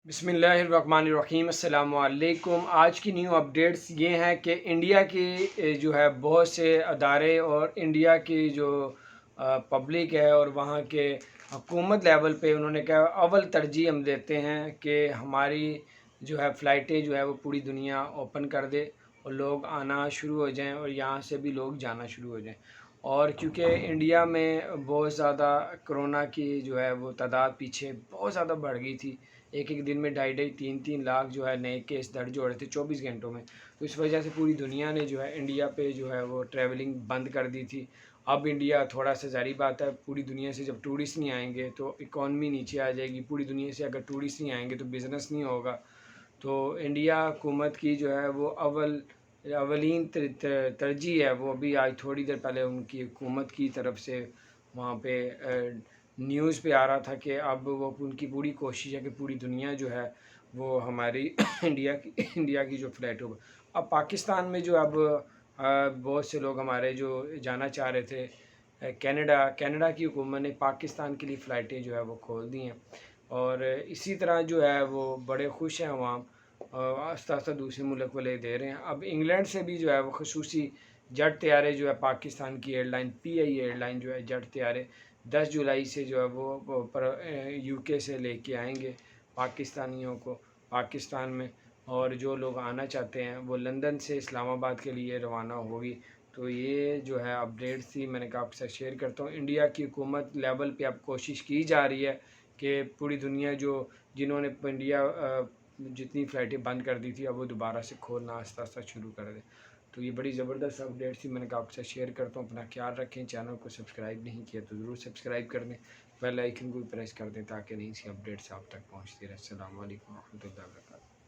بسم اللہ الرحمن الرحیم، السلام علیکم۔ آج کی نیو اپڈیٹس یہ ہیں کہ انڈیا کی جو ہے بہت سے ادارے اور انڈیا کی جو پبلک ہے اور وہاں کے حکومت لیول پہ انہوں نے کہا اول ترجیح ہم دیتے ہیں کہ ہماری جو ہے فلائٹیں جو ہے وہ پوری دنیا اوپن کر دے اور لوگ آنا شروع ہو جائیں اور یہاں سے بھی لوگ جانا شروع ہو جائیں۔ اور کیونکہ انڈیا میں بہت زیادہ کرونا کی جو ہے وہ تعداد پیچھے بہت زیادہ بڑھ گئی تھی، ایک دن میں 2.5-3 لاکھ جو ہے نئے کیس درج ہو رہے تھے 24 گھنٹوں میں، تو اس وجہ سے پوری دنیا نے جو ہے انڈیا پہ جو ہے وہ ٹریولنگ بند کر دی تھی۔ اب انڈیا تھوڑا سا ظاہری بات ہے، پوری دنیا سے جب ٹورسٹ نہیں آئیں گے تو اکانومی نیچے آ جائے گی، پوری دنیا سے اگر ٹورسٹ نہیں آئیں گے تو بزنس نہیں ہوگا۔ تو انڈیا حکومت کی جو ہے وہ اولین ترجیح ہے، وہ ابھی آج تھوڑی دیر پہلے ان کی حکومت کی طرف سے وہاں پہ نیوز پہ آ رہا تھا کہ اب وہ ان کی پوری کوشش ہے کہ پوری دنیا جو ہے وہ ہماری انڈیا کی جو فلائٹ ہوگا۔ اب پاکستان میں جو اب بہت سے لوگ ہمارے جو جانا چاہ رہے تھے کینیڈا کی حکومت نے پاکستان کے لیے فلائٹیں جو ہے وہ کھول دی ہیں، اور اسی طرح جو ہے وہ بڑے خوش ہیں عوام، آہستہ آہستہ دوسرے ملک والے دے رہے ہیں۔ اب انگلینڈ سے بھی جو ہے وہ خصوصی جیٹ طیارے جو ہے پاکستان کی ایئر لائن پی آئی ایئر لائن جو ہے جیٹ طیارے 10 جولائی سے جو ہے وہ یو کے سے لے کے آئیں گے پاکستانیوں کو پاکستان میں، اور جو لوگ آنا چاہتے ہیں وہ لندن سے اسلام آباد کے لیے روانہ ہوگی۔ تو یہ جو ہے اپڈیٹ تھی، میں نے کہا آپ کے ساتھ شیئر کرتا ہوں۔ انڈیا کی حکومت لیول پہ اب کوشش کی جا رہی ہے کہ پوری دنیا جنہوں نے انڈیا جتنی فلائٹیں بند کر دی تھی اب وہ دوبارہ سے کھولنا آہستہ آہستہ شروع کر دیں۔ تو یہ بڑی زبردست اپڈیٹ تھی، میں نے کہا آپ کے ساتھ شیئر کرتا ہوں۔ اپنا خیال رکھیں، چینل کو سبسکرائب نہیں کیا تو ضرور سبسکرائب کر دیں، بیل آئیکن کو بھی پریس کر دیں تاکہ نئی سی اپڈیٹس آپ تک پہنچتی رہے۔ السلام علیکم ورحمۃ اللہ وبرکاتہ۔